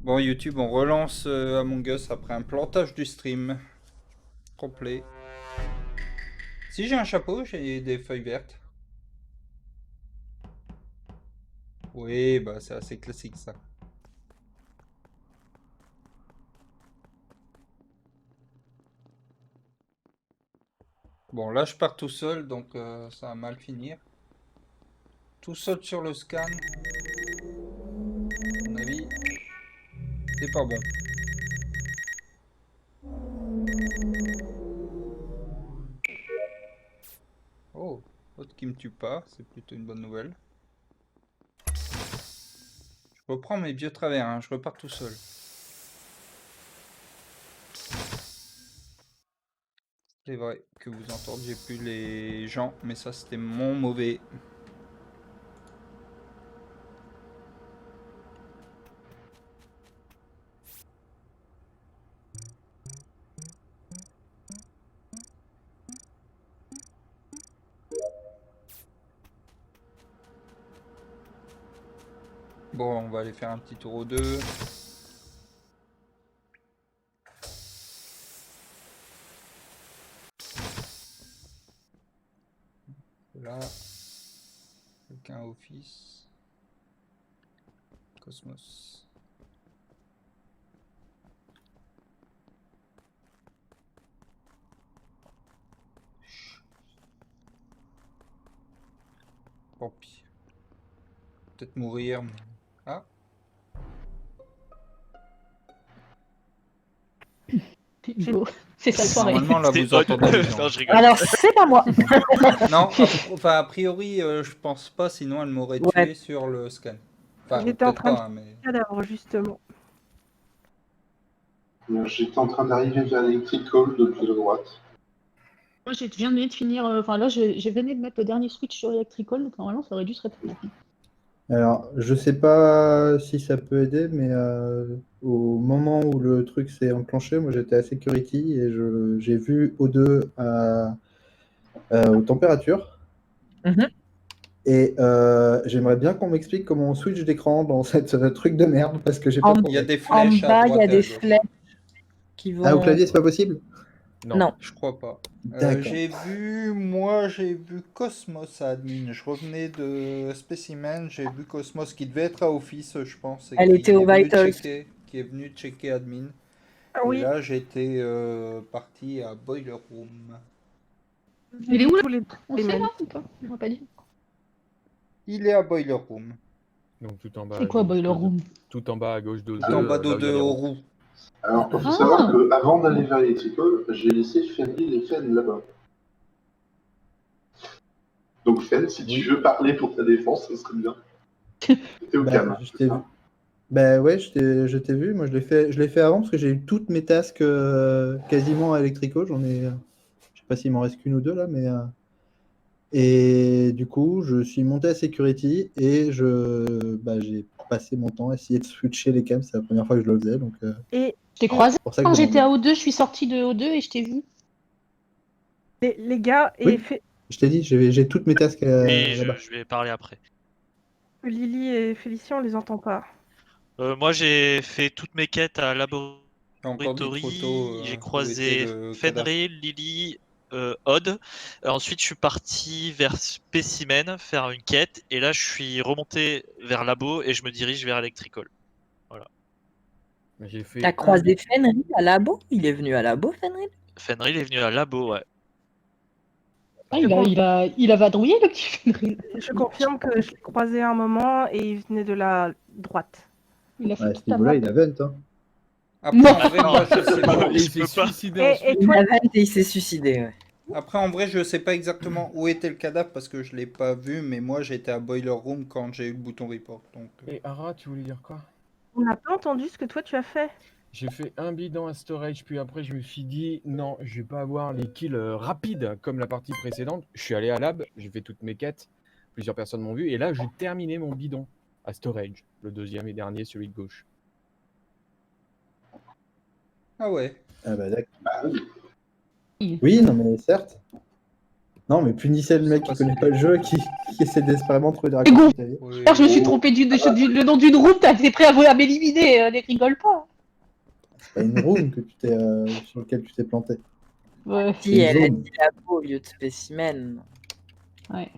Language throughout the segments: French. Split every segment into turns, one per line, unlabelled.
Bon, YouTube, on relance Among Us après un plantage du stream complet. Si j'ai un chapeau, j'ai des feuilles vertes. Oui, bah c'est assez classique ça. Bon, là je pars tout seul, donc ça va mal finir. Tout seul sur le scan. À mon avis, c'est pas bon. Oh, l'autre qui me tue pas, c'est plutôt une bonne nouvelle. Je reprends mes vieux travers, hein, je repars tout seul. C'est vrai que vous entendiez plus les gens, mais ça c'était mon mauvais. Bon, on va aller faire un petit tour aux deux. Là, quelqu'un office. Cosmos. Tant pis. Peut-être mourir, mais... Ah,
C'est sa soirée.
normalement, là, vous entendez les gens.
Non, je rigole.
Alors, c'est pas moi.
Non, enfin, a priori, je pense pas, sinon elle m'aurait
Ouais.
tué sur le scan. Enfin,
J'étais en
peut-être
train de
pas, hein, mais...
cadavre, justement.
J'étais en train d'arriver vers l'Electrical depuis la droite.
Moi, je viens de finir. Enfin, là, je venais de mettre le dernier switch sur Electrical, donc normalement, ça aurait dû se répondre.
Alors, je sais pas si ça peut aider, mais au moment où le truc s'est enclenché, moi j'étais à Security et j'ai vu O2 aux températures.
Mhm.
Et j'aimerais bien qu'on m'explique comment on switch d'écran dans cette truc de merde, parce que j'ai pas
En-
Il y a
compris.
des
En
flèches à
bas, il y
droite
a
et à
des
gauche.
flèches qui vont.
Ah, au clavier, c'est pas possible?
Non.
Je crois pas.
D'accord.
J'ai vu Cosmos à admin. Je revenais de Specimen, j'ai vu Cosmos qui devait être à office, je pense. Et
Elle
qui
était au
est venu
Vitals.
qui est venu checker admin.
Ah
Et
oui,
là, j'étais parti à Boiler Room.
Il est où, là
tous les
On sait, là, ou pas On m'a pas dit.
Il est à Boiler Room.
Donc tout en bas.
C'est quoi,
à gauche
Boiler
de-
Room?
Tout en bas à gauche de
Tout en bas d'eau de aux roues.
Alors, il faut
Ah.
savoir qu'avant d'aller vers l'Electrical, j'ai laissé Fenrir et Fen là-bas. Donc Fen, si tu veux parler pour ta défense, ça serait bien. T'es au
Bah,
calme.
je t'ai vu. Bah ouais, je t'ai vu. Moi, je l'ai fait avant parce que j'ai eu toutes mes tasks quasiment à Electrical. J'en ai, je sais pas s'il m'en reste qu'une ou deux là, mais et du coup, je suis monté à Security et j'ai passé mon temps à essayer de switcher les cams. C'est la première fois que je le faisais, donc
Et
Je t'ai croisé
c'est pour ça que
quand
je
j'étais
demandais.
à O2, je suis sortie de O2 et je t'ai vu.
les gars, et
Oui. Je t'ai dit, j'ai toutes mes tasks
Oui,
là-bas.
je vais parler après.
Lily et Félicia, on les entend pas.
Moi, j'ai fait toutes mes quêtes à
J'ai encore dit trop tôt
Laboratory. J'ai
où était
croisé
le cadavre.
Fenrir, Lily, Odd. Ensuite, je suis parti vers Specimen faire une quête. Et là, je suis remonté vers Labo et je me dirige vers Electrical.
J'ai fait
T'as
un
croisé Fenrir à Labo? Il est venu à Labo, Fenrir?
Fenrir est venu à Labo, ouais.
Ah, il a vadrouillé, le petit Fenrir.
Je confirme que je l'ai croisé à un moment et il venait de la droite.
Il a fait
Ouais, à ce
toute la
niveau-là,
map.
il a vent, hein.
Après, en
Non.
vrai, moi, je sais pas.
Il
Je
s'est
peux pas.
suicidé ensuite.
Et
Il
toi,
a vent et il s'est suicidé. Ouais.
Après, en vrai, je sais pas exactement où était le cadavre parce que je l'ai pas vu, mais moi, j'étais à Boiler Room quand j'ai eu le bouton report. Donc,
Et Ara, tu voulais dire quoi?
on n'a pas entendu ce que toi tu as fait.
J'ai fait un bidon à storage, puis après je me suis dit non, je vais pas avoir les kills rapides comme la partie précédente. Je suis allé à lab, j'ai fait toutes mes quêtes, plusieurs personnes m'ont vu, et là j'ai terminé mon bidon à storage, le deuxième et dernier, celui de gauche.
ah ouais.
Ah bah d'accord.
Bah oui.
Oui, non mais certes. Non, mais punissez le mec qui
C'est
connaît
pas
pas le jeu, qui essaie désespérément de trouver des
Et go.
raccourcis.
Oui,
Je me suis trompé le nom d'une route, t'es prêt à m'éliminer, ne rigole pas.
C'est pas une room que sur lequel tu t'es planté.
Ouais.
Si, elle a
zone.
dit labo au lieu de spécimen.
Ouais.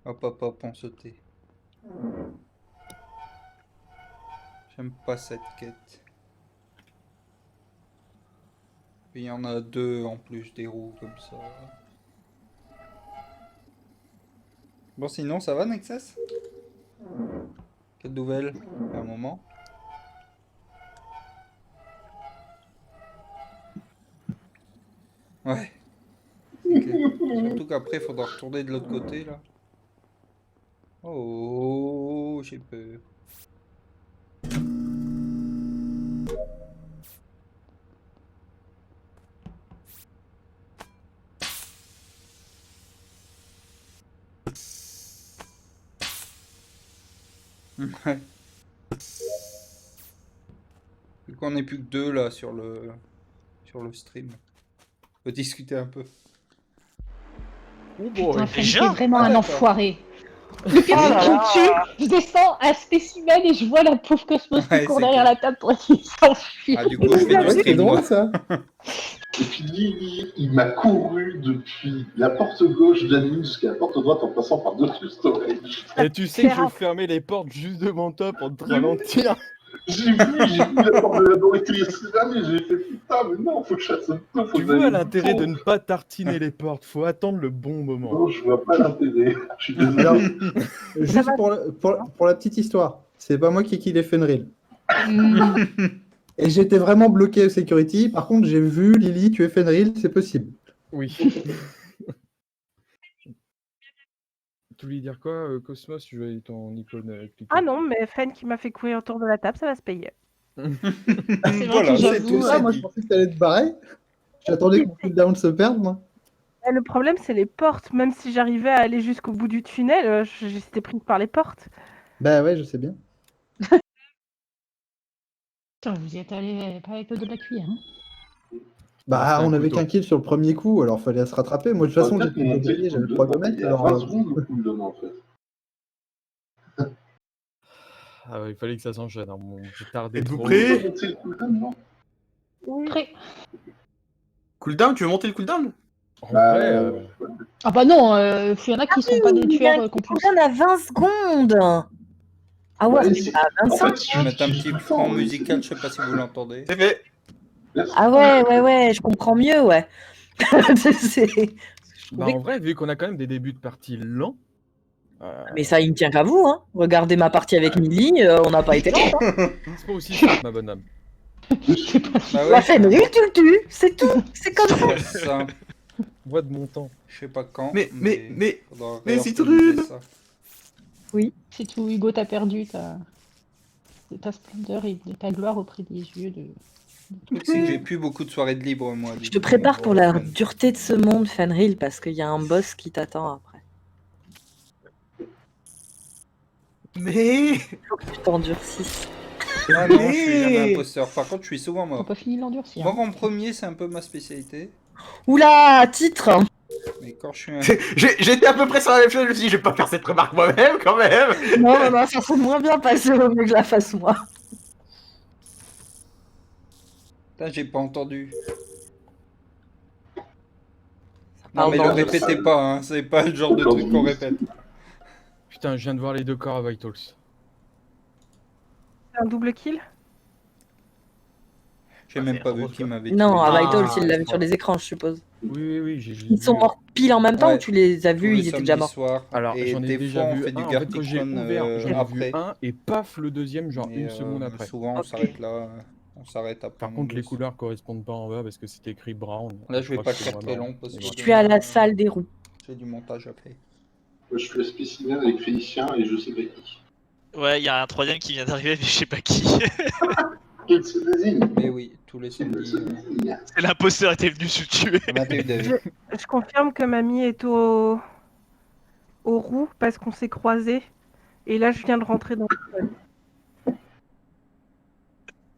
hop, on se tait. J'aime pas cette quête. Il y en a 2 en plus, des roues comme ça. Bon, sinon, ça va, Nexus? Quelle nouvelle? Un moment. Ouais. Ok. Surtout qu'après, il faudra retourner de l'autre côté, là. Oh, j'ai peur. Ouais. Vu qu'on n'est plus que 2 là sur le stream. On peut discuter un peu.
Oh
Putain,
boy.
Fen,
déjà
t'es vraiment
Ah,
un
d'accord.
enfoiré. Le pire, c'est que je tue, je descends un spécimen et je vois la pauvre Cosmos
Ouais,
qui court
c'est
derrière
clair.
la table pour qu'il s'enfuit.
Ah, du coup, je fais du
Ouais, c'est
stream, moi.
drôle ça.
Et puis lui, il m'a couru depuis la porte gauche d'admin jusqu'à la porte droite en passant par 2 storage.
Et tu sais que je fermais les portes juste devant toi pour te ralentir.
J'ai vu la porte de laboratorie mais j'ai fait putain, mais non, faut que je fasse un peu.
Tu vois l'intérêt de ne pas tartiner les portes, faut attendre le bon moment.
Non, je vois pas l'intérêt. Je suis désolé.
Alors, juste pour la petite histoire, c'est pas moi qui ai killé Fenrir. Et j'étais vraiment bloqué au security. Par contre, j'ai vu Lily tuer Fenrir, c'est possible.
Oui. Tu voulais dire quoi, Cosmos? Tu veux ton icône cliquer.
Ah non, mais Fen qui m'a fait courir autour de la table, ça va se payer.
C'est vrai
Voilà,
que
c'est
j'avoue,
tout,
ouais,
c'est
Moi,
dit.
je pensais que t'allais te barrer. J'attendais que mon cooldown se perde, moi.
Et le problème, c'est les portes. Même si j'arrivais à aller jusqu'au bout du tunnel, j'étais prise par les portes.
Bah ouais, je sais bien.
Putain, vous y êtes allé pas avec le dos de la cuillère. Hein.
Bah,
C'était un
on avait
couteau.
qu'un kill sur le premier coup, alors fallait se rattraper. Moi, de toute façon,
Peut-être
j'étais
monter
grillé,
le
j'avais 3
cooldown,
gommettes.
il y a
Alors,
20 secondes de cooldown en fait.
Ah ouais, il fallait que ça s'enchaîne. Hein. Bon, j'ai tardé
Êtes-vous
trop.
prêts?
Monter le cooldown, non?
Prêt.
Cooldown, tu veux monter le cooldown?
En
Bah,
vrai,
Ah bah non, il y en a qui sont pas des
Il y a
tueurs
un
compulsifs.
cooldown à 20 secondes. Ah ouais,
Ouais,
c'est
c'est-
à
en
25.
fait,
Je vais mettre un petit fond musical, je sais pas si vous l'entendez.
C'est fait.
Ah ouais, je comprends mieux, ouais. C'est-
bah, en vrai, vu qu'on a quand même des débuts de partie lents.
Mais ça, il ne tient qu'à vous, hein. Regardez ma partie avec Milly, on n'a pas été là. Hein.
C'est pas aussi simple, ma bonne dame.
Bah
La
ouais,
Fenrir, tu le tues, c'est tout. C'est comme ça.
c'est simple.
Moi de mon temps.
Je sais pas quand.
Mais
faudra
mais
réorganiser
Citrude
ça.
C'est tout, Hugo, t'as perdu ta splendeur et ta gloire auprès des yeux de...
Le truc, c'est que j'ai plus beaucoup de soirées de libre, moi.
Je te prépare pour la dureté de ce monde, Fenrir, parce qu'il y a un boss qui t'attend après.
Mais
Faut que tu t'endurcisses.
Ah non, je suis jamais imposteur. Par contre, je suis souvent
On
mort.
pas fini de l'endurcir.
Mort en premier, c'est un peu ma spécialité.
Oula, titre.
Mais quand je suis un...
j'étais à peu près sur la même chose. Je me suis dit, je vais pas faire cette remarque moi-même quand même.
Non, ça serait moins bien passé au mieux que je la fasse moi.
Putain, j'ai pas entendu.
parle
Non, mais le
dans-
répétez pas, hein. C'est pas le genre de truc qu'on répète.
Putain, je viens de voir les deux corps à Vitals.
C'est un double kill.
J'ai même pas vu qui m'avait tué.
Non, à Vitals,
Ah,
il l'a vu
c'est
sur
pas-
les écrans, je suppose.
Oui, j'ai
Ils sont morts pile en même temps
Ouais.
ou tu les as
Tous
vus,
les
ils étaient déjà
samedis
morts?
soirs.
Alors,
Et
j'en ai
des
déjà
fois, on
vu
fait du
un. En fait, quand j'ai
Gartic
ouvert,
Run
j'en ai
après.
vu un et paf, le deuxième, genre
Mais,
une seconde après.
Souvent, on
Ok.
s'arrête là. On s'arrête après.
Par
mon
contre, les
boss.
couleurs correspondent pas en bas parce que c'était écrit brown.
Là, je vais
crois
pas
que
le
c'est
faire très
vraiment-
long parce que
Je suis à la salle des roues.
j'ai du montage à faire.
Je suis le spécimen avec Félicien et je sais pas qui.
Ouais, il y a un troisième qui vient d'arriver, mais je sais pas qui.
Quel se désigne?
Mais oui, tous les
Quel
samedis.
se désigne?
C'est l'imposteur était venu se tuer.
À 21h.
Je confirme que mamie est au roux parce qu'on s'est croisés. Et là, je viens de rentrer dans le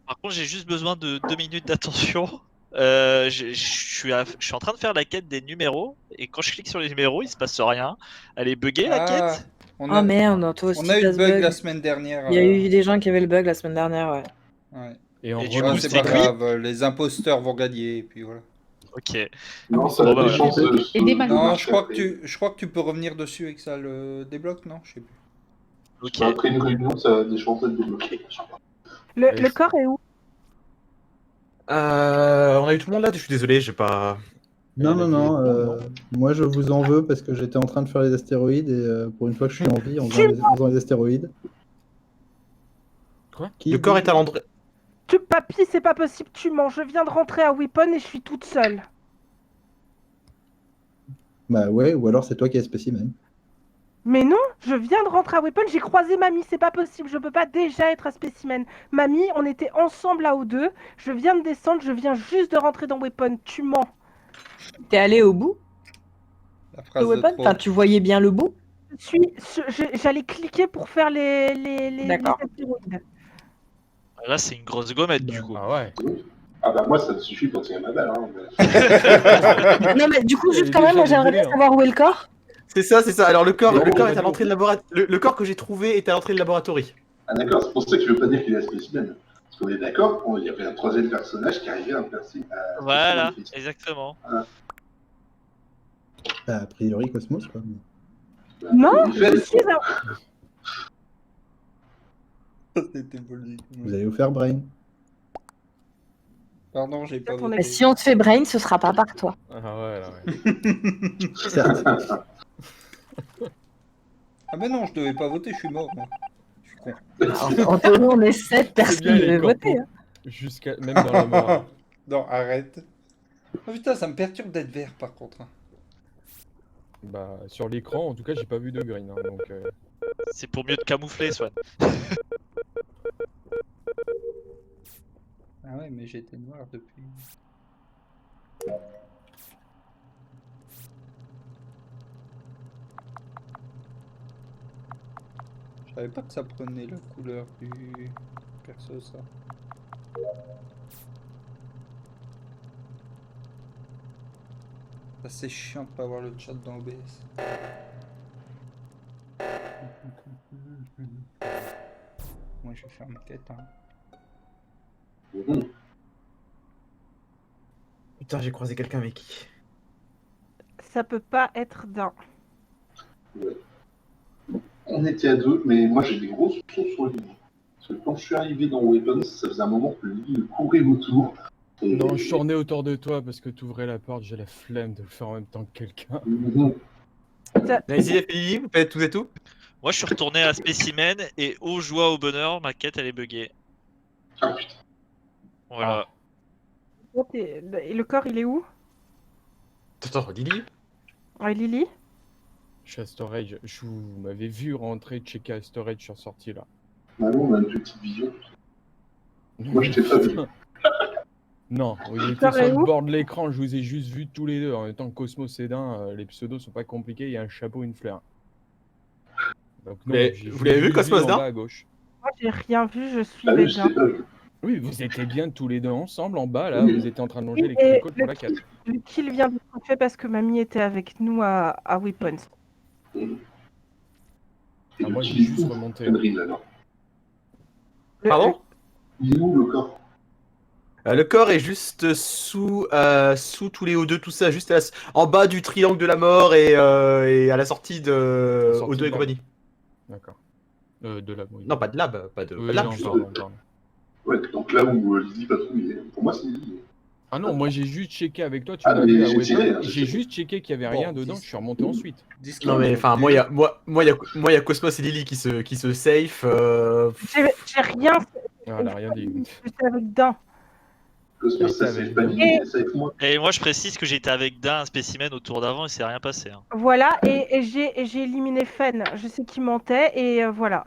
Par contre, j'ai juste besoin de 2 minutes d'attention. je suis en train de faire la quête des numéros, et quand je clique sur les numéros, il se passe rien. Elle est buggée la quête.
On
Ah merde, toi aussi
on a eu
t'as
le
ce
bug
bug.
la semaine dernière.
Il y a eu des gens qui avaient le bug la semaine dernière, ouais.
Ouais.
Et en
Et du
Ouais,
coup,
c'est
c'est
pas
cuit.
grave, les imposteurs vont gagner, et puis voilà.
Ok.
Non, ça
Bon,
a
bah,
des
ouais.
chances de
Et des
Non,
marcher
je crois,
après.
je crois que tu peux revenir dessus et que ça le débloque, non? Je sais plus.
Ok.
Après une réunion, ça a des chances d'être débloqué.
Le corps est où?
On a eu tout le monde là, je suis désolé, j'ai pas.
Non,
Elle a
non,
vu les
non.
bombes,
Moi, je vous en veux parce que j'étais en train de faire les astéroïdes et pour une fois que je suis en vie en faisant les astéroïdes.
Quoi?
Qui
Le corps
dit-
est à l'endroit.
Papy, c'est pas possible, tu mens. Je viens de rentrer à Weapon et je suis toute seule.
Bah ouais, ou alors c'est toi qui es spécimen.
Mais non, je viens de rentrer à Weapon, j'ai croisé Mamie, c'est pas possible, je peux pas déjà être un spécimen. Mamie, on était ensemble là aux deux, je viens de descendre, je viens juste de rentrer dans Weapon, tu mens.
T'es allé au bout
La
de
phrase de
Weapon?
trop.
Enfin, tu voyais bien le bout?
J'allais cliquer pour faire les
D'accord.
astéroïdes.
Là, c'est une grosse gommette du coup.
Ah ouais.
Ah bah moi, ça me suffit pour tirer ma balle. Hein.
Non, mais du coup,
Il
juste
est
quand même,
déjà
moi j'aimerais
désolé,
bien savoir où est le corps.
C'est ça, c'est ça. Alors le corps,
Non,
le corps
on
est
va
à
dire-
l'entrée de laboratoire. Le corps que j'ai trouvé est à l'entrée de laboratoire.
Ah d'accord, c'est pour ça que je veux pas dire qu'il est un spécimen. Parce qu'on est d'accord, il y avait un troisième personnage qui arrivait à inverser.
Voilà, exactement.
Bah, a priori, Cosmos, quoi.
Non,
Il fait-
je suis un...
C'était poli.
Vous allez vous faire brain.
Pardon, j'ai pas
On a-
voté.
Mais si on te fait brain, ce sera pas par toi.
Ah ouais, là, ouais.
Certes.
Ah mais non, je devais pas voter, je suis mort, moi. Je suis con.
Alors, en théorie, on est 7 personnes
bien,
qui
les
devaient
corpos.
voter. Hein.
Jusqu'à même dans la mort.
Non, arrête. Oh putain, ça me perturbe d'être vert par contre.
Bah, sur l'écran, en tout cas, j'ai pas vu de green. Hein, donc,
C'est pour mieux te camoufler, Swan.
Ah ouais, mais j'étais noir depuis. Je savais pas que ça prenait la couleur du perso, ça. Ça, c'est chiant de pas avoir le chat dans OBS. Moi, je vais faire ma quête. Hein.
Putain, j'ai croisé quelqu'un avec qui.
Ça peut pas être d'un.
On était à deux, mais moi j'ai des gros soupçons sur Lily. Parce que quand je suis arrivé dans Weapons, ça faisait un moment que Lily courait autour. Et-
non, je tournais autour de toi parce que t'ouvrais la porte, j'ai la flemme de le faire en même temps que quelqu'un.
Vas-y, Lily, vous faites tout et tout.
Moi, je suis retourné à Spécimen et aux joie au bonheur, ma quête elle est buggée.
Ah putain.
Voilà.
Et le corps, il est où?
Attends, Lily.
Ouais, Lily?
Je suis à storage. Vous m'avez vu rentrer, checker à storage, je suis ressorti là.
Maintenant, on a une petite vision. Moi, je t'ai pas vu.
Non, il était
Corps
sur
est
le
où?
bord de l'écran, je vous ai juste vus tous les deux. En même temps que Cosmos et Dain, les pseudos sont pas compliqués, il y a un chapeau, une fleur. Donc, non,
Mais
j'ai
vous l'avez vu,
juste
Cosmos,
en
Dain
bas à gauche.
Moi, j'ai rien vu, je suis
Ah oui, je
Béguin.
t'ai pas vu.
Oui, vous étiez bien tous les deux ensemble en bas, là,
Oui.
vous étiez en train de manger
Oui,
les
et
cricots pour la 4.
Le kill vient d'être fait parce que Mamie était avec nous à Weapons.
Et
Ah,
le
moi, j'ai
petit
juste
loup,
remonté.
connerie, alors.
Pardon.
Il est où le corps?
Le corps est juste sous tous les O2, tout ça, juste en bas du triangle de la mort et à la sortie de
La sortie
O2
de
et
lab.
compagnie.
D'accord. De là, oui.
Non, pas de lab, pas de
Oui,
lab.
non,
juste-
pardon, pardon.
Ouais, donc là où Lily patrouille. Pour moi, c'est Lily.
Ah non, moi j'ai juste checké avec toi, tu
Ah,
m'as
mais
vu à
j'ai tiré,
Weapon,
hein, j'ai
j'ai
tiré.
juste checké qu'il y avait
Bon,
rien dedans,
dis-
je suis remonté ensuite.
Non mais enfin, moi il y a Cosmos et Lily qui se safe.
J'ai rien,
Ah, elle a rien dit.
j'étais avec Dain.
Cosmos,
Ouais,
ça
avec
c'est pas
Dan.
Lily, c'est avec moi.
Et moi, je précise que j'étais avec Dain, un spécimen au tour d'avant, et c'est rien passé. Hein.
Voilà, et j'ai éliminé Fen. Je sais qu'il mentait, et voilà.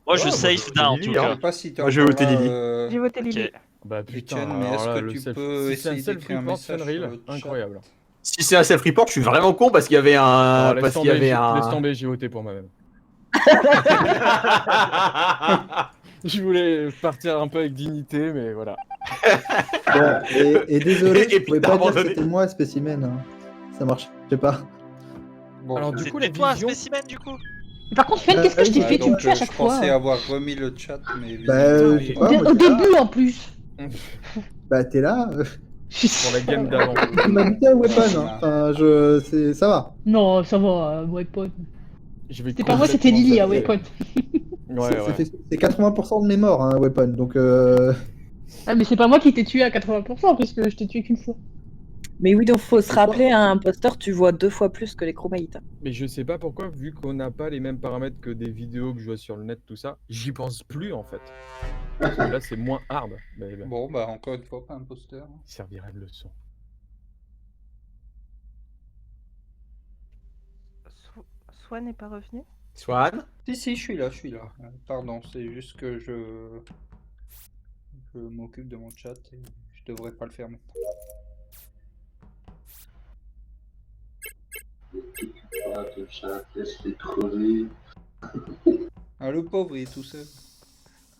Moi,
Ouais,
je
moi,
safe
je
Dain en
Lily,
tout
Je
hein.
cas.
sais pas si t'es
Moi, je vais
encore
voter
là,
Lily.
J'ai voté
Ok.
Lily.
Bah putain,
Etienne, mais
alors
est-ce
là,
que
le
tu
self-
peux
si c'est un
essayer d'écrire un
self-report
message sur
Fenrir,
le chat?
incroyable.
Si c'est un self-report, je suis vraiment con parce qu'il y avait un.
Alors, laisse
Parce qu'il y
tomber,
avait un.
laisse tomber, j'ai voté pour moi-même. Je voulais partir un peu avec dignité, mais voilà.
Bon, et désolé,
Et
je
puis
pouvais
t'as
pas dire que
abandonné.
c'était moi, spécimen. Hein. Ça marche, je sais pas.
Bon,
Alors, du coup, la
C'était toi,
vision.
spécimen, du coup.
Par contre, Fen, qu'est-ce que je t'ai
oui,
fait? Tu me
donc,
tues à chaque
je
fois.
pensais avoir remis le chat, mais
Bah, je sais pas, moi,
Au
t'es là.
début, en plus.
Bah, t'es là.
Pour la game d'avant.
Tu m'as buté à Weapon.
Non,
Hein. Enfin, ça va.
Ah, Non, ça va, Weapon.
Je vais
C'était pas moi, c'était
complètement
Lily à
zapper.
Weapon.
Ouais.
C'est 80% de mes morts, hein, Weapon. Donc,
Ah, mais c'est pas moi qui t'ai tué à 80%, puisque je t'ai tué qu'une fois.
Mais oui, donc faut se rappeler, un imposteur, tu vois 2 fois plus que les chromaïtes.
Mais je sais pas pourquoi, vu qu'on n'a pas les mêmes paramètres que des vidéos que je vois sur le net, tout ça, j'y pense plus en fait. Parce que là, c'est moins hard. Mais
Bon, bah, encore une fois, pas imposteur.
il servirait de leçon.
Swan n'est pas revenu.
Swan?
Si, je suis là. Pardon, c'est juste que je m'occupe de mon chat et je devrais pas le faire maintenant.
Pas de chat, laisse-les crever.
Ah, le pauvre, il est tout seul.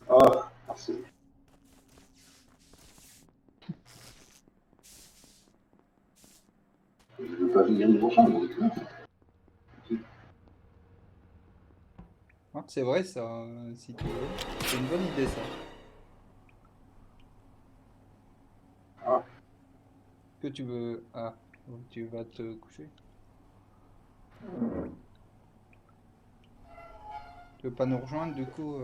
Ah, merci. Je veux pas venir nous rejoindre.
Ah, c'est vrai, ça, si tu veux. C'est une bonne idée, ça.
Ah.
Que tu veux... Ah, tu vas te coucher. Tu veux pas nous rejoindre, du coup,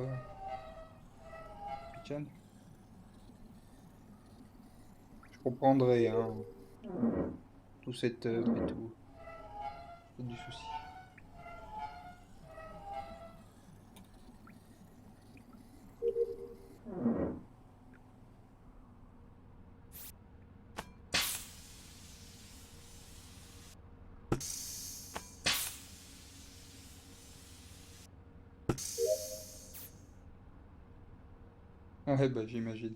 Pichan? Je comprendrai, hein. Tout setup et tout. Pas du souci. Ouais, bah j'imagine.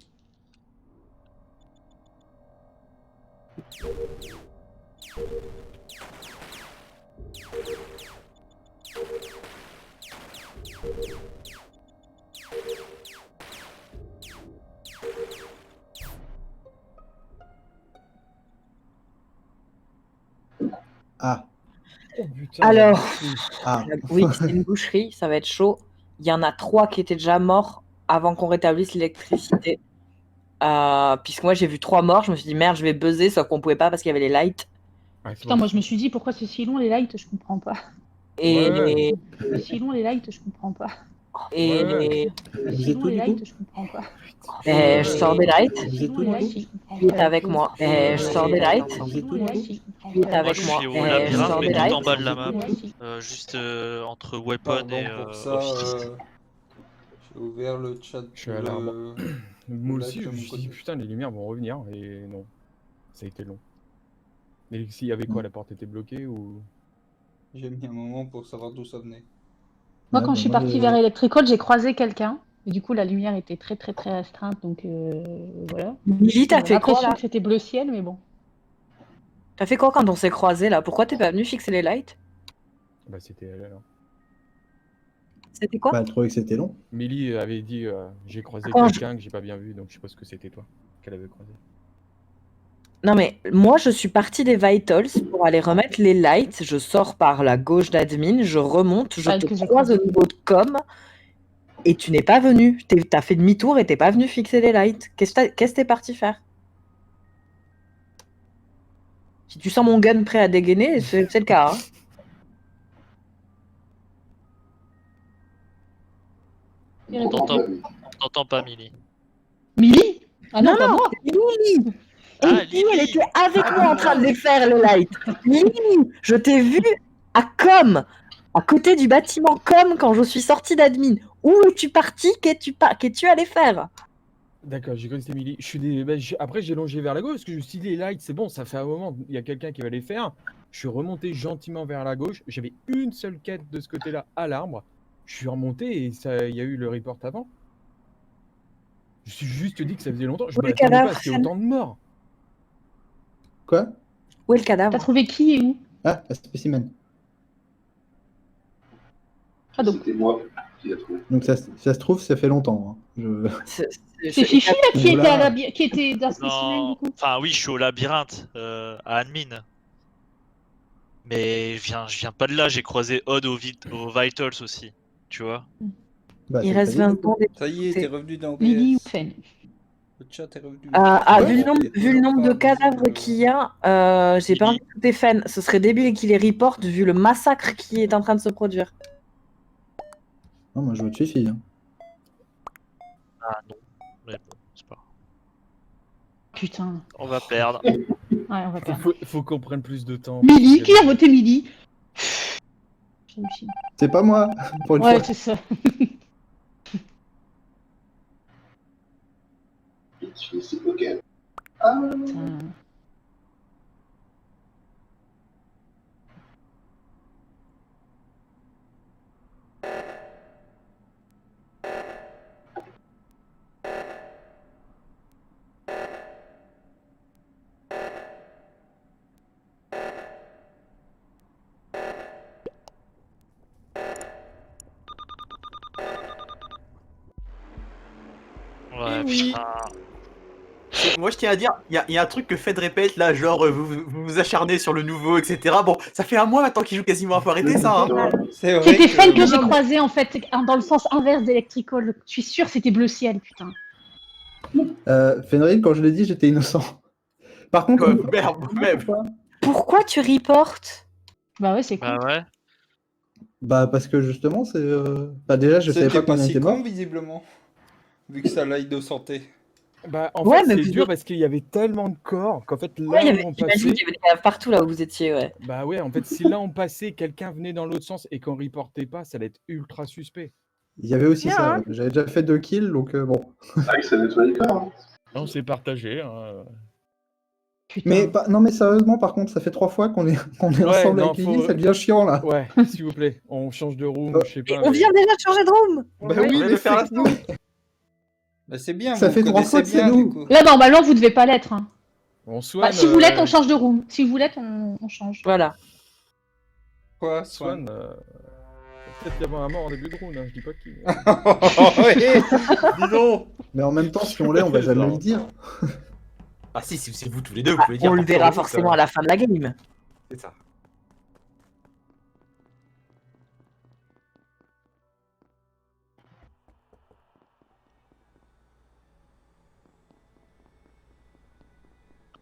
Ah.
Oh putain.
Alors,
Ah.
oui, c'est une boucherie, ça va être chaud. Il y en a 3 qui étaient déjà morts avant qu'on rétablisse l'électricité. Puisque moi j'ai vu 3 morts, je me suis dit merde, je vais buzzer, sauf qu'on pouvait pas parce qu'il y avait les lights.
Ouais, c'est
Putain,
bon.
moi je me suis dit, pourquoi c'est si long les lights? Je comprends pas.
Et,
C'est si long les lights? Je comprends pas.
et,
Ouais.
C'est
Vous
si
êtes
long
où,
les
du
lights?
coup
Je comprends pas.
je sors des lights,
C'est
Vous
si
êtes
long
où,
les
du
lights?
coup
Je comprends
il est
pas.
avec moi. Je sors des lights,
C'est si
Vous êtes
long
où,
les
du
lights?
coup
Je comprends
il est
pas.
Moi,
avec
je
moi.
suis au
Je
labyrinthe,
sors
mais
des
tout
lights.
en bas de la map.
Lights.
Juste entre Weapon
Pardon
et
pour ça,
Office.
j'ai ouvert le chat.
Je suis à l'arbre. Moi
le
aussi,
live
je
de
me
mon
suis dit
côté.
putain, les lumières vont revenir. Et non, ça a été long. Et s'il y avait quoi, la porte était bloquée ou.
J'ai mis un moment pour savoir d'où ça venait.
Moi,
Ouais,
quand
bah,
je suis
moi,
partie vers Electrical, j'ai croisé quelqu'un. Et du coup, la lumière était très restreinte, donc voilà.
Lily, t'as fait quoi
L'impression
là?
que c'était bleu ciel, mais bon.
T'as fait quoi quand on s'est croisés là? Pourquoi t'es pas venu fixer les lights?
Bah, c'était elle alors.
C'était quoi?
Bah, elle trouvait que c'était long.
Millie avait dit j'ai croisé
Quand
quelqu'un que j'ai pas bien vu, donc je suppose que c'était toi qu'elle avait croisé.
Non mais moi je suis partie des Vitals pour aller remettre les lights, je sors par la gauche d'admin, je remonte, je
Celle
te
que j'ai
croise au
croisée.
niveau de com et tu n'es pas venu. T'as fait demi-tour et t'es pas venu fixer les lights. Qu'est-ce que t'es parti faire? Si tu sens mon gun prêt à dégainer, c'est le cas. Hein.
Il répond.
T'entends pas, Millie.
Millie? Ah non,
Non,
pas
non,
moi.
c'est Lily. Et
Ah,
Lily, elle
Lily.
était avec moi en train de les faire les lights. Lily, je t'ai vu à com, à côté du bâtiment com quand je suis sortie d'admin. Où es-tu parti? Qu'es-tu allé faire?
D'accord, j'ai cru que c'était Millie. Après, j'ai longé vers la gauche parce que je me suis dit les lights, c'est bon, ça fait un moment, il y a quelqu'un qui va les faire. Je suis remonté gentiment vers la gauche. J'avais une seule quête de ce côté-là à l'arbre. Je suis remonté et il y a eu le report avant. Je me suis juste dit que ça faisait longtemps. Je
Où est le
m'attendais pas
cadavre,
à ce qu'il y ait autant de morts.
Quoi?
Où est le cadavre?
T'as trouvé qui et où?
Ah, un spécimen.
Ah donc.
C'était moi. qui a trouvé.
Donc ça se trouve, ça fait longtemps. Hein.
C'est Fifi là qui était,
Voilà.
qui était dans spécimen
Non,
du coup.
enfin oui, je suis au labyrinthe, à Admin. Mais je viens pas de là, j'ai croisé Odd au Vitals aussi, tu vois.
Bah,
Il
c'est
reste
très
20
vite.
secondes.
Ça y est, t'es revenu dans OBS.
Lily ou Fen.
Le chat est revenu.
Vu le nombre de cadavres qu'il y a, j'ai pas envie de tout fan. Ce serait débile qu'il les reporte vu le massacre qui est en train de se produire.
Non, moi je vote Fifi. Hein.
Ah non, mais bon, c'est pas grave.
Putain.
On va perdre.
Ouais, on va perdre.
Faut qu'on prenne plus de temps.
Milly, qui a voté Milly?
C'est pas moi, pour une
Ouais,
fois.
c'est ça.
C'est ok. Ah.
Putain.
Ouais,
Oui.
putain.
Moi, je tiens à dire, il y a un truc que Fed répète là, genre vous acharnez sur le nouveau, etc. Bon, ça fait un mois maintenant qu'il joue quasiment, faut arrêter ça. Hein.
C'est vrai
C'était Fen que
que...
j'ai croisé en fait dans le sens inverse d'Electrical. Je suis sûre c'était bleu ciel, putain.
Fenrir, quand je l'ai dit, j'étais innocent. Par contre,
Merde.
Pourquoi tu reportes?
Bah ouais, c'est cool.
Bah ouais.
bah parce que justement, c'est. Bah déjà, je savais pas
C'était pas
combien
si
était mort.
con, visiblement. Vu que ça l'a innocenté.
Bah, en
Ouais,
fait,
mais
c'est
vous
dur
êtes-
parce qu'il y avait tellement de corps qu'en fait, là
Ouais,
où on
j'imagine
passait.
qu'il y avait des cadavres partout là où vous étiez, ouais.
Bah ouais, en fait, si là on passait, quelqu'un venait dans l'autre sens et qu'on reportait pas, ça allait être ultra suspect.
Il y avait aussi
Bien,
ça.
hein.
J'avais déjà fait 2 kills, donc bon.
Ah oui, ça nettoie les corps. Hein.
On s'est partagé. Hein.
Putain.
Mais non, mais sérieusement, par contre, ça fait 3 fois qu'on est
Ouais,
ensemble
non,
avec Lily,
faut-
ça devient chiant là.
Ouais, s'il vous plaît, on change de room, je sais pas.
On
mais-
vient déjà de changer de room.
Bah
Ouais,
oui,
on vient
mais
de faire
c'est
la
nous.
Bah, c'est bien,
Ça
vous
fait 3
connaissez
fois que c'est
bien,
nous.
du coup.
Là, normalement, vous devez pas l'être. Hein.
On soigne.
Bah, si vous l'êtes, on change de room. Si vous l'êtes, on change.
Voilà.
Quoi,
Swan, peut-être y avoir un mort en début de round, hein, je dis pas qui.
Dis donc.
Mais en même temps, si on l'est, on va jamais le dire.
Ah si, c'est vous tous les deux, vous pouvez dire.
On le
partout,
verra
hein,
forcément à la fin de la game.
C'est ça.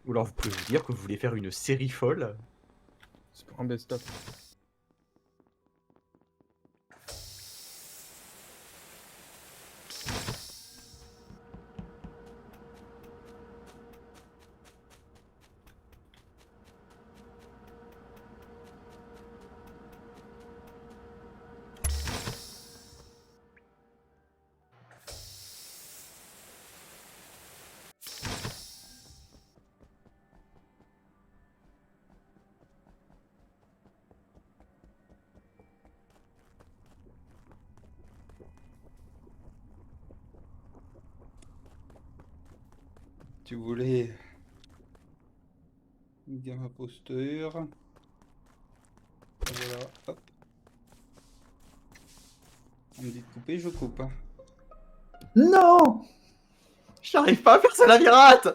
Ou alors vous pouvez vous dire que vous voulez faire une série folle.
C'est pour un best-of.
Tu voulais... Une gamme à posture. Voilà, hop. On me dit de couper, je coupe. Hein.
Non.
J'arrive pas à faire ça labyrinthe.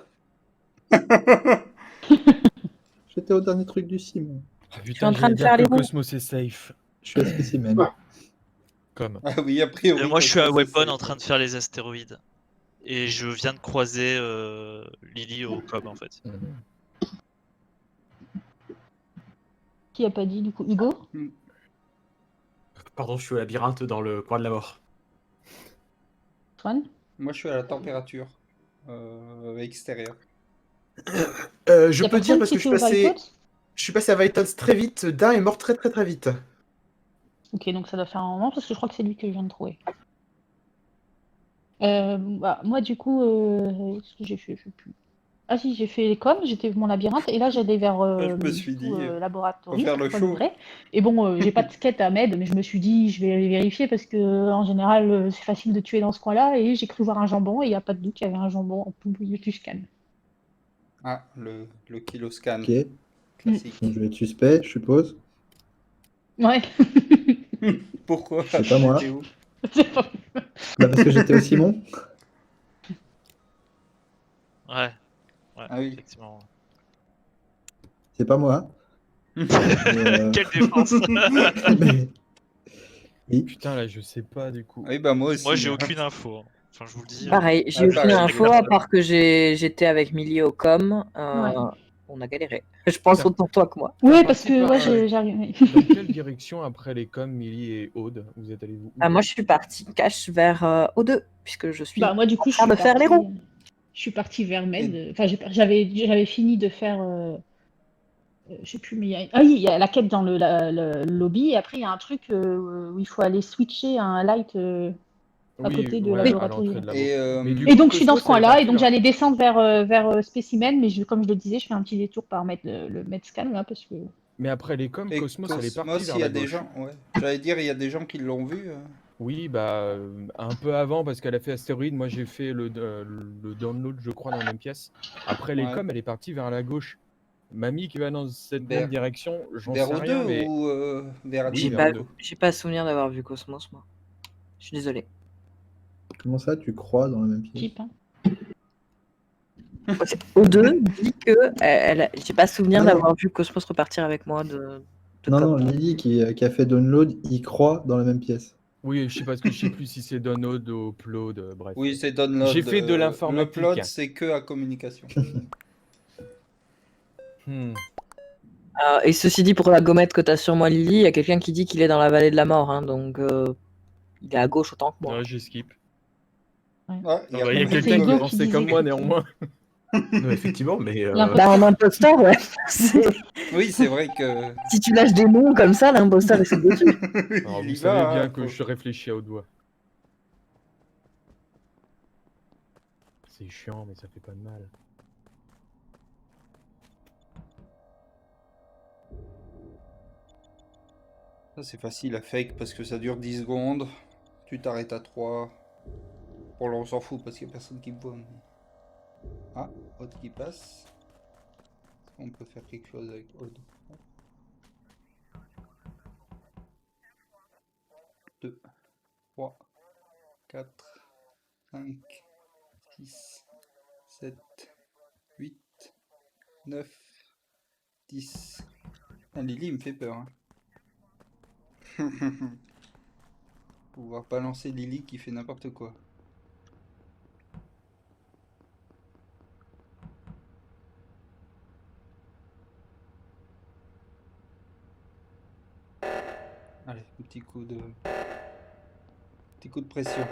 J'étais au dernier truc du sim.
Ah,
Je suis en train de faire
que
les roues.
Cosmos est safe.
Je suis à spécimen.
Comme.
Ah oui, a priori.
Et moi, je suis à
comme ça,
Weapon
c'est-
en train de faire les astéroïdes. Et je viens de croiser Lily au club en fait.
Qui a pas dit du coup? Hugo?
Pardon, je suis au labyrinthe dans le coin de la mort.
Swan?
Moi, je suis à la température extérieure.
Je
Y a
peux dire
personne
parce
qui
que
était au Vitals?
je suis passé à Vitals très vite. D'un est mort très vite.
Ok, donc ça doit faire un moment parce que je crois que c'est lui que je viens de trouver. Bah, moi, du coup, qu'est-ce que j'ai fait? Je sais plus. Ah si, j'ai fait les coms, j'étais mon labyrinthe et là j'allais vers
Je me suis
du coup,
dit,
laboratoire.
faut faire le show.
Et bon, j'ai pas de quête à Med, mais je me suis dit je vais aller vérifier parce que en général c'est facile de tuer dans ce coin-là et j'ai cru voir un jambon et il n'y a pas de doute, il y avait un jambon en poubelle du scan.
Ah, le kilo scan.
Ok.
Classique.
Donc je vais être suspect, je suppose.
Ouais.
Pourquoi?
C'est pas moi.
T'es où?
C'est pas-
Bah, parce que j'étais au Simon.
Ouais. Ouais,
Ah oui.
effectivement.
C'est pas moi. Mais,
Quelle défense.
mais- Oui.
Putain, là, je sais pas du coup.
Oui, bah moi aussi.
Moi, j'ai
hein.
aucune info. Hein. Enfin, je vous le dis.
Pareil, j'ai
Ah,
aucune
pareil,
info à part que j'étais avec Millie au com.
Ouais.
On a galéré. Je pense
Putain.
autant toi que moi.
Oui,
T'as
parce
parti
que
par,
ouais, j'arrive.
Dans quelle direction après les coms, Millie et Aude, vous êtes allés où?
Ah, moi, je suis partie cash vers O2, puisque je suis
Bah, moi, du coup,
en train de faire les roues.
je suis partie vers Med. Enfin, j'avais fini de faire. Je sais plus, mais il y a la quête dans le lobby, et après, il y a un truc où il faut aller switcher à un light à côté de
ouais,
la
à
laboratorie.
l'entrée de la
Et,
Mais du
Et
coup,
donc, je suis dans ce
Cosmos, elle est
coin-là, et
partie
donc
vers-
j'allais descendre vers Spécimen, mais comme je le disais, je fais un petit détour par le Medscan, là, parce que.
Mais après les coms,
et
Cosmos, elle est partie
Cosmos,
vers
il y a
la
des
gauche.
gens. Ouais. J'allais dire, il y a des gens qui l'ont vu.
Oui, bah un peu avant parce qu'elle a fait Astéroïde. Moi, j'ai fait le download, je crois, dans la même pièce. Après les
Ouais.
coms, elle est partie vers la gauche. Mamie qui va dans cette
Vers-
même direction, j'en
Vers
sais
O2
rien, mais
ou vers
Oui,
J'ai
vers
pas,
O2.
j'ai pas souvenir d'avoir vu Cosmos, moi. Je suis désolée.
Comment ça, tu crois dans la même pièce?
Type, hein.
O2 dit que j'ai pas souvenir
Non, non.
d'avoir vu Cosmos repartir avec moi de
Non,
com.
non, Lily qui a fait download, il croit dans la même pièce.
oui, je sais pas, je sais plus si c'est download ou upload, bref.
Oui, c'est download.
J'ai fait de l'informatique.
L'upload, c'est que à communication.
Et ceci dit, pour la gommette que t'as sur moi, Lily, il y a quelqu'un qui dit qu'il est dans la vallée de la mort, hein, donc il est à gauche autant que moi.
Ouais, j'ai skip.
Ah,
Ah bah, il y a
C'est
quelqu'un
Hugo
qui
qui
pensait
disait
comme moi,
que-
néanmoins.
Non, effectivement, mais
Bah, un imposteur, ouais.
Oui, c'est vrai que.
Si tu lâches des noms comme ça, l'imposteur il saute dessus.
Alors,
Il
vous
y
savez
va,
bien
hein,
que
faut-
je réfléchis à haute voix. C'est chiant, mais ça fait pas de mal.
Ça, c'est facile à fake parce que ça dure 10 secondes. Tu t'arrêtes à 3. Pour là, on s'en fout parce qu'il n'y a personne qui me voit. mais- Ah, Aude qui passe. Est-ce qu'on peut faire quelque chose avec Aude? 2, 3, 4, 5, 6, 7, 8, 9, 10. Ah, Lily, il me fait peur. Hein. Pouvoir balancer Lily qui fait n'importe quoi. Allez, un petit coup de pression.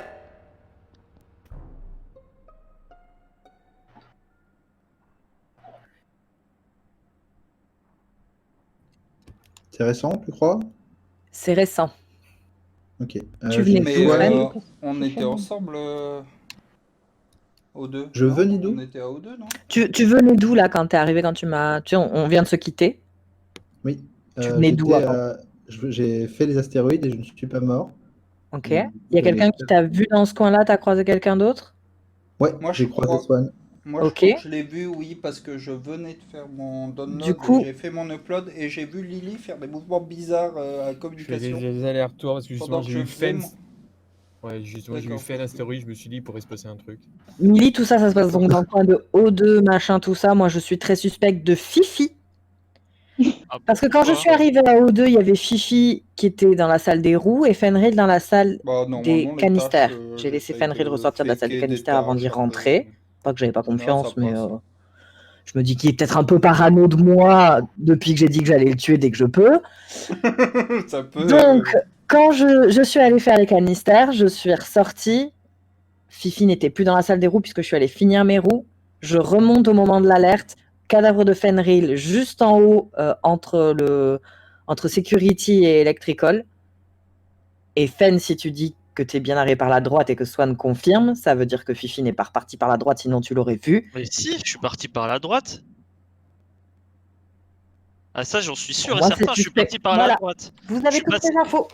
C'est récent, tu crois?
C'est récent.
Ok.
Tu venais
Mais
d'où, Sven
on était ensemble aux deux.
Je
non
venais d'où?
On était à O2, non?
Tu venais d'où là quand t'es arrivé, quand tu m'as. Tu sais, on vient de se quitter.
Oui.
Tu venais d'où
j'étais
avant
J'ai fait les astéroïdes et je ne suis pas mort.
Ok.
Mm.
Il y a quelqu'un qui t'a vu dans ce coin-là, t'as croisé quelqu'un d'autre?
Ouais,
Moi,
j'ai
je
croisé
crois-
Swan.
Moi,
Ok.
je crois que je l'ai vu, oui, parce que je venais de faire mon download.
Du coup-
J'ai fait mon upload et j'ai vu Lily faire des mouvements bizarres à la
Je fais
communication.
des allers-retours parce que justement,
Pendant que
j'ai eu
je faisais
Fence. Ouais, justement, j'ai eu
D'accord.
Fen Astéroïde, je me suis dit, il pourrait se passer un truc.
Millie, tout ça, ça se passe donc dans le coin de O2, machin, tout ça. Moi, je suis très suspecte de Fifi.
Ah,
Parce que quand je
pourquoi
suis arrivée à O2, il y avait Fifi qui était dans la salle des roues et Fenrir dans la salle
Bah, normalement,
des
les
canistères.
tâches,
J'ai laissé
j'essaye
Fenrir
de
ressortir de la salle des
faker des
canistères avant d'y
tâches,
rentrer.
après.
Pas que j'avais pas
Non,
confiance,
ça
mais
passe.
je me dis qu'il est peut-être un peu parano de moi depuis que j'ai dit que j'allais le tuer dès que je peux.
Ça peut.
Donc, quand je suis allée faire les canistères, je suis ressortie. Fifi n'était plus dans la salle des roues puisque je suis allée finir mes roues. Je remonte au moment de l'alerte. Cadavre de Fenrir juste en haut entre Security et Electrical. Et Fen, si tu dis que tu es bien arrivé par la droite et que Swan confirme, ça veut dire que Fifi n'est pas reparti par la droite, sinon tu l'aurais vu.
Mais si, je suis parti par la droite. Ah ça, j'en suis sûr et
Moi, c'est
certain, je suis
suspect.
parti par
Voilà.
la droite.
Vous
Je
avez
suis
toutes
passé-
les infos.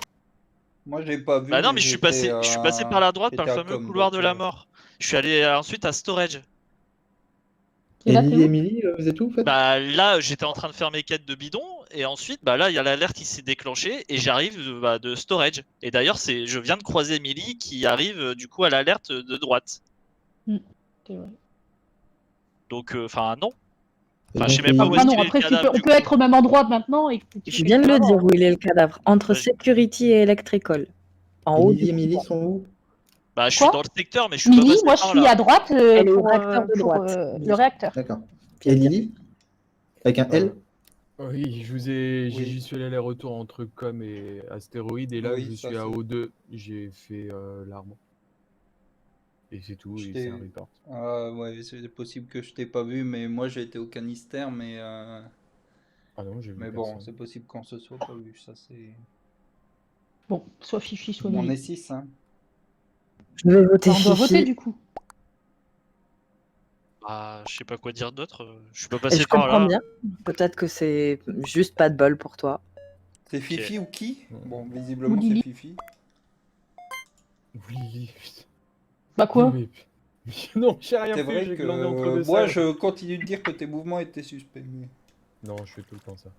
Moi, j'ai pas vu.
Bah non, mais je suis passé par la droite, par le
j'étais à
fameux
com,
couloir de
donc,
la mort. Je suis allé ensuite à Storage.
Et
Et
là, t'es
Lily et
où?
Emily, vous êtes où en fait?
Bah là, j'étais en train de faire mes quêtes de bidon et ensuite, bah là, il y a l'alerte qui s'est déclenchée, et j'arrive de storage. Et d'ailleurs, je viens de croiser Emily qui arrive du coup à l'alerte de droite.
C'est vrai.
Donc, enfin, non.
Et
Enfin, je sais
donc,
même pas
il-
où est-ce
non,
qu'il est
après,
le cadavre,
on
du
peut
coup.
être au même endroit maintenant. Et que tu
Je
fais
viens de le
avant.
dire où il est le cadavre. Entre
Ouais.
security et electrical. En
et
haut
Lily
du
et Emily sont où?
Bah, je suis
Quoi
dans le secteur, mais je suis pas
Millie,
passé
moi je
par
suis
là.
à droite
Elle est au
pour,
réacteur de droite.
le réacteur.
D'accord. Et Lily? Avec un L?
Oui,
Oui.
j'y suis allé aller-retour entre Com et Astéroïde, et là
Oui,
je
ça,
suis à
c'est-
O2, j'ai fait l'arme. Et c'est tout,
Je
et
t'ai-
c'est un report.
Ouais, c'est possible que je t'ai pas vu, mais moi j'ai été au canister, mais
Ah non, j'ai vu
bon,
personne.
c'est possible qu'on se soit pas vu, ça c'est...
Bon, soit Fifi, soit
On
Millie.
est 6, hein.
Je vais voter
Enfin, on doit voter
Fifi.
du coup.
Bah, je sais pas quoi dire d'autre. Je suis pas
Et
passé
je
par
comprends
là.
bien. Peut-être que c'est juste pas de bol pour toi.
C'est Fifi ou qui? Bon, visiblement
Ou
c'est
Lily.
Fifi.
Oui, putain.
Bah quoi?
Non, j'ai rien
C'est
fait,
vrai
j'ai
que
glandé entre deux
moi
salles.
je continue de dire que tes mouvements étaient suspects. Mais...
Non, je fais tout le temps ça.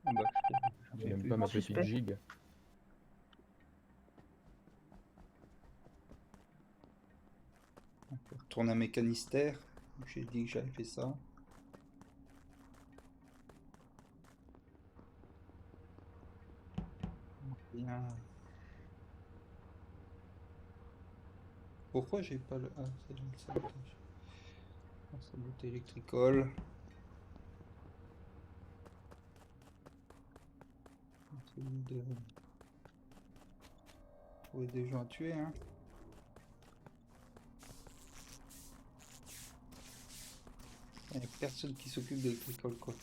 Bah,
J'ai même pas ma petite
Suspect.
gigue.
Retourne à mes canistères. J'ai dit que j'avais fait ça. Bien. Pourquoi j'ai pas le... Ah, c'est le sabotage. Saboter électricole. Trouver des gens à tuer, hein. Il n'y a personne qui s'occupe d'électricole, quoi.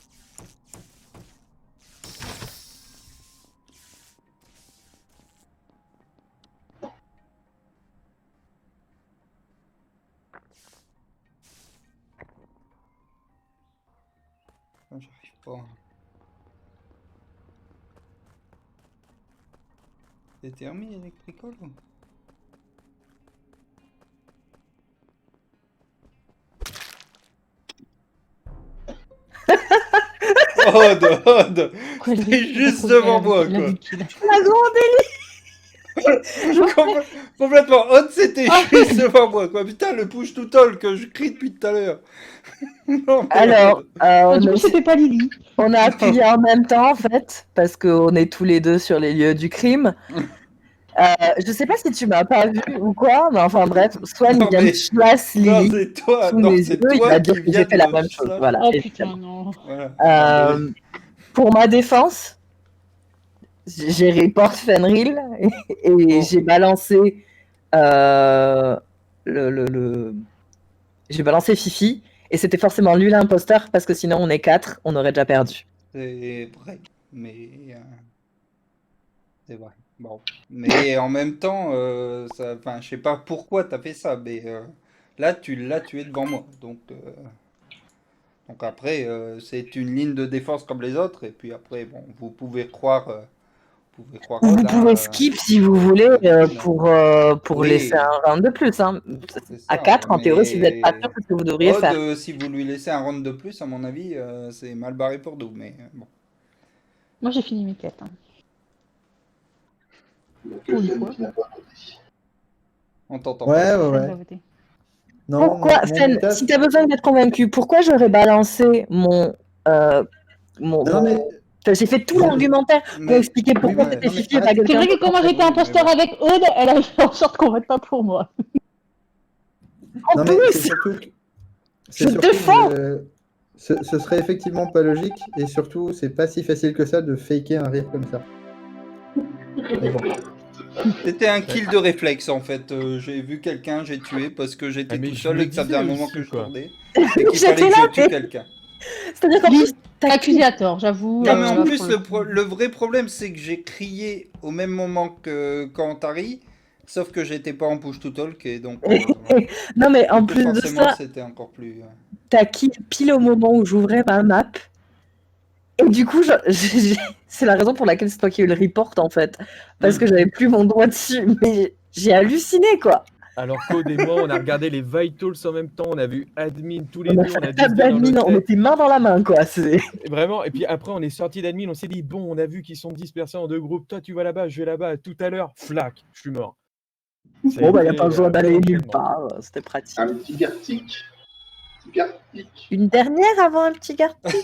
Non, j'arrive pas. T'es remis électricole ou... Odd
Quoi, elle
T'es
rit-
juste
elle
devant
a vu-
moi,
elle a
quoi.
vu qu'il a-
La grande
Complètement, Odd c'était
Ah.
juste devant moi, quoi. Putain, le push to talk que je crie depuis tout à l'heure. Non, mais
Alors,
Odd.
Ah, du
on,
coup, c'était pas Lily.
on a appuyé en même temps, en fait, parce qu'on est tous les deux sur les lieux du crime. Je sais pas si tu m'as pas vu ou quoi, mais enfin bref, Swan
Non,
il vient
mais-
de chasse
Non,
Lily
c'est toi,
sous
non,
les
c'est
yeux, il
toi
va
qui
dire que
viens
j'ai fait la
de
même chose.
ça.
Voilà,
Oh
évidemment.
putain, non.
Voilà. Non, mais-
Pour ma défense, j'ai report Fenrir et
Bon.
j'ai balancé j'ai balancé Fifi et c'était forcément lui l'imposteur parce que sinon on est 4, on aurait déjà perdu.
C'est vrai, mais... C'est vrai. Bon. Mais en même temps, ça... enfin, je sais pas pourquoi t'as fait ça, mais là, tu l'as tué devant moi. Donc après, c'est une ligne de défense comme les autres, et puis après, bon, vous pouvez croire...
Vous
Odd, hein,
pouvez skip si vous voulez pour
Oui.
laisser un round de plus. Hein.
c'est
À
ça,
4, en théorie, si vous n'êtes pas
mais-
sûr, c'est ce que vous devriez
Odd,
faire.
si vous lui laissez un round de plus, à mon avis, c'est mal barré pour nous, mais bon.
Moi, j'ai fini mes quêtes. Hein.
Il y a
Pour
que
une
Fen
fois.
qui n'a pas voté.
On t'entend
Ouais,
pas.
ouais,
Fred
ouais.
va voter.
Non,
Pourquoi,
mon
Fen,
message-
si tu as besoin d'être convaincu, pourquoi j'aurais balancé mon.
Non, mais...
Enfin, j'ai fait tout l'argumentaire pour
Mais-
expliquer pourquoi
ouais,
c'était
non, mais
Fifi et pas
arrête.
C'est
quelqu'un
vrai que
d'autre.
quand moi j'étais
Oui,
imposteur
mais bon.
avec Aude, elle a fait en sorte qu'on vote pas pour moi.
En
Non, mais
plus,
c'est surtout...
Je
c'est surtout
défends.
que ce serait effectivement pas logique, et surtout, c'est pas si facile que ça de faker un rire comme ça. Mais bon.
C'était un kill de réflexe en fait. J'ai vu quelqu'un, j'ai tué parce que j'étais
Ah, mais
tout
je
seul
me
et que ça faisait un
disais
moment
aussi,
que je
quoi.
tournais. Et qu'il
J'étais
fallait que
là,
je tue
mais-
quelqu'un.
C'est-à-dire qu'en
Lily,
plus,
t'as accusé à tort, j'avoue.
Non mais en
là,
plus
pour
le vrai problème c'est que j'ai crié au même moment que quand Tari, sauf que j'étais pas en push to talk et donc
non, mais en
du coup,
plus de
forcément
ça,
c'était encore plus...
t'as kill pile au moment où j'ouvrais ma map. Et du coup, c'est la raison pour laquelle c'est toi qui as eu le report en fait. Parce que j'avais plus mon doigt dessus. Mais j'ai halluciné quoi.
Alors qu'Aude et moi, on a regardé les Vitals en même temps, on a vu Admin tous les
On a
deux,
fait
on a
la
dit
table d'admin, on était main dans la main, quoi.
Vraiment, et puis après, on est sorti d'Admin, on s'est dit, bon, on a vu qu'ils sont dispersés en 2 groupes, toi tu vas là-bas, je vais là-bas, tout à l'heure, flac, je suis mort. Ça
Bon, bah, il n'y a
été,
pas besoin d'aller nulle
enchaînement.
part, c'était pratique.
Un petit Gartic. Gartic.
Une dernière avant un petit Gartic.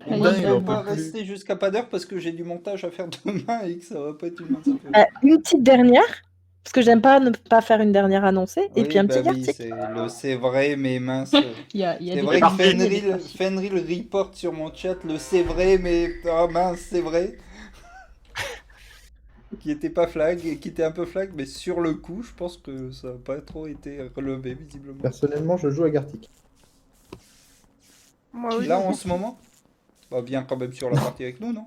On
Dingue,
va
on
pas
peut plus.
rester jusqu'à pas d'heure parce que j'ai du montage à faire demain et que ça va pas être une mince affaire.
Une petite dernière, parce que j'aime pas ne pas faire une dernière annoncée, et
Oui,
puis un
bah
petit
oui,
Gartic.
c'est vrai, mais mince.
Il y a
C'est
des
vrai que
principes, il y a des
Fenrir,
principes.
Fenrir reporte sur mon chat le c'est vrai, mais ah mince, c'est vrai. Qui était pas flag, et qui était un peu flag, mais sur le coup, je pense que ça n'a pas trop été relevé visiblement.
Personnellement, je joue à Gartic.
Moi aussi.
Là en ce moment, bah viens quand même sur la partie avec nous, non?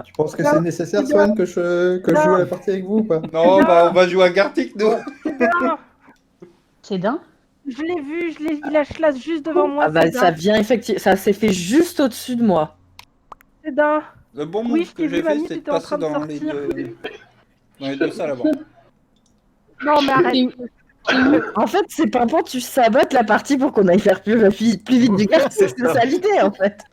Tu penses que c'est nécessaire, Swan, que je joue à la partie avec vous ou pas?
Non, bah on va jouer à Gartic, nous.
Non,
C'est dingue.
je l'ai vu, il a chlasse juste devant moi.
Ah bah,
c'est
ça
dingue.
vient effectivement, ça s'est fait juste au-dessus de moi.
C'est dingue.
Le bon
Oui,
move
je
que
t'ai
j'ai
vu,
fait,
mamie,
c'était de
t'étais en
passer
train de
dans les
sortir.
deux salles avant.
Non, mais arrête.
En fait, c'est Pimpant, tu sabotes la partie pour qu'on aille faire plus vite du Gartic, c'est ça l'idée en fait.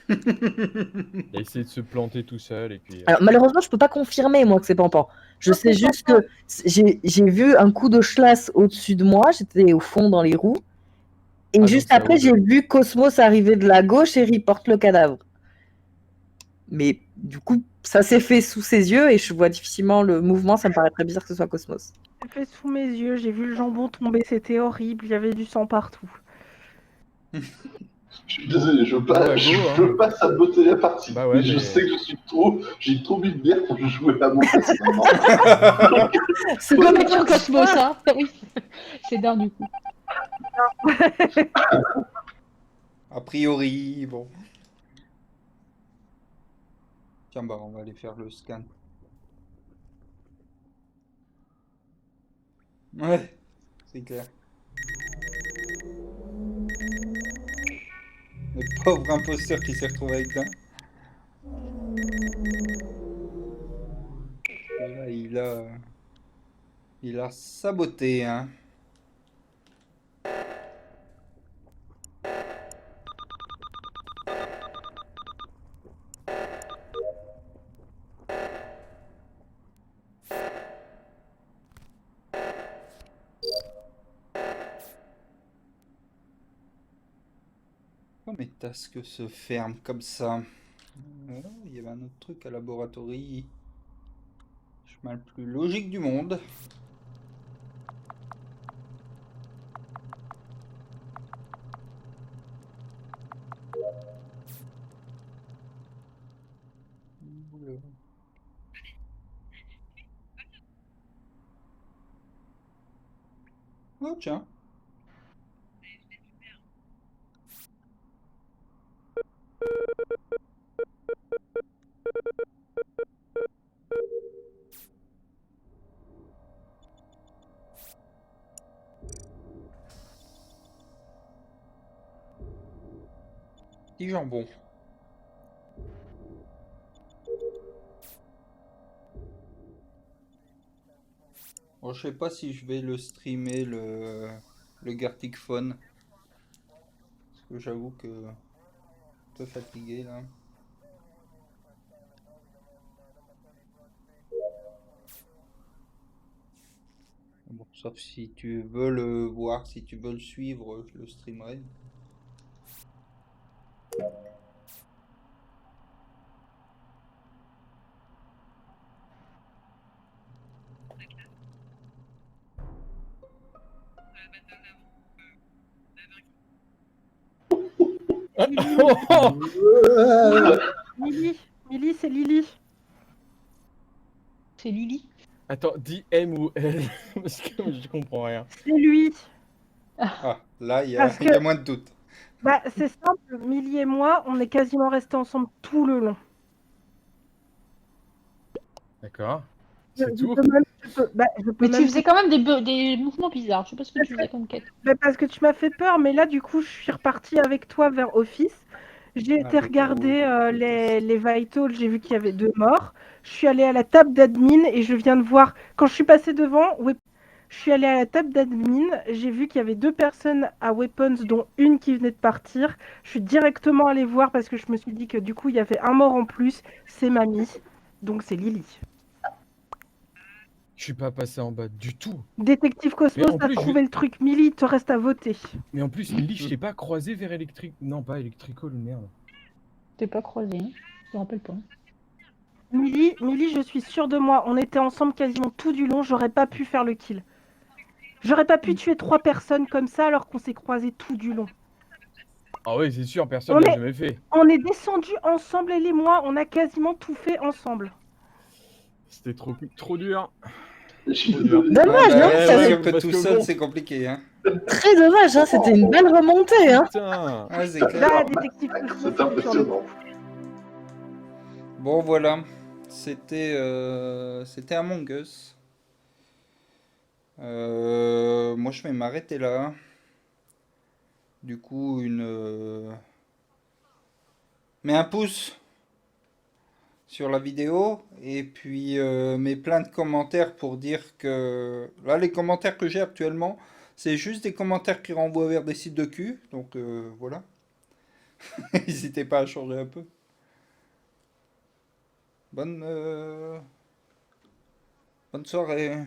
Il a essayé de se planter tout seul, et puis...
Alors, malheureusement, je peux pas confirmer, moi, que c'est Pimpant. Je sais juste que j'ai vu un coup de chlasse au-dessus de moi, j'étais au fond dans les roues. Et
Ah,
juste
donc c'est
après,
à
j'ai
O2.
vu Cosmos arriver de la gauche et reporte le cadavre. Mais du coup, ça s'est fait sous ses yeux et je vois difficilement le mouvement, ça me paraît très bizarre que ce soit Cosmos.
J'ai fait sous mes yeux, j'ai vu le jambon tomber, c'était horrible, il y avait du sang partout.
Je suis désolé, je veux
Bah
pas,
ouais, go,
je veux pas saboter la partie.
Bah ouais,
mais je
mais-
sais que j'ai trop bu de bière pour jouer à mon personnage.
C'est
Comme
comme
avec sur Cosmos, ça. Oui, c'est dingue du coup.
A priori, bon. Tiens, bah on va aller faire le scan. Ouais, c'est clair. Le pauvre imposteur qui s'est retrouvé avec d'un. Là, il a saboté, hein. Pourquoi mes tasks se ferment comme ça? Il y avait un autre truc à laboratoire. Chemin le plus logique du monde. Oh tiens. Petit jambon. Bon, je sais pas si je vais le streamer le Gartic Phone. Parce que j'avoue que un peu fatigué là. Bon, sauf si tu veux le voir, si tu veux le suivre, je le streamerai.
Lily, c'est Lily.
C'est Lily.
Attends, dis M ou L, parce que je comprends rien.
C'est lui.
Ah, là,
Parce
il y a
que
moins de doute.
bah, c'est simple, Millie et moi, on est quasiment restés ensemble tout le long.
D'accord.
Je
C'est tout.
peux même, je peux
Mais tu
même
faisais quand même des mouvements bizarres. Je sais pas ce que tu faisais comme quête.
parce que tu m'as fait peur, mais là, du coup, je suis repartie avec toi vers Office. J'ai été
Avec
regarder
Harold.
les vitals, j'ai vu qu'il y avait 2 morts. Je suis allée à la table d'admin et je viens de voir, quand je suis passée devant, je suis allée à la table d'admin, j'ai vu qu'il y avait 2 personnes à Weapons, dont une qui venait de partir. Je suis directement allée voir parce que je me suis dit que du coup, il y avait un mort en plus, c'est Mamie, donc c'est Lily.
Je suis pas passé en bas du tout.
Détective
Mais
Cosmos,
en
t'as
plus,
trouvé le truc. Millie, il te reste à voter.
Mais en plus, Millie, je t'ai pas croisé vers électrique. Non, pas électrical, merde.
T'es pas croisé, hein. Je me rappelle pas.
Millie, je suis sûre de moi. On était ensemble quasiment tout du long. J'aurais pas pu faire le kill. J'aurais pas pu tuer 3 personnes comme ça alors qu'on s'est croisés tout du long.
Ah oui, c'est sûr, personne
On
l'a
est,
jamais fait.
on est descendus ensemble, elle et moi. On a quasiment tout fait ensemble.
C'était trop dur.
Je suis
Trop dur.
désolé.
Dommage,
Ah, bah,
non
c'est
Ça-
sûr que
parce
tout
que
seul,
bon.
c'est compliqué. Hein.
Très dommage, hein, c'était une belle remontée. Hein.
Putain.
Ah, c'est
Là,
clair.
détective
Max,
Cosmos,
c'est
il est sur le
impressionnant.
Bon, voilà. C'était Among Us. Moi, je vais m'arrêter là. Du coup, mets un pouce sur la vidéo et puis mets plein de commentaires pour dire que là, les commentaires que j'ai actuellement, c'est juste des commentaires qui renvoient vers des sites de cul. Donc voilà. N'hésitez pas à changer un peu. Bonne soirée.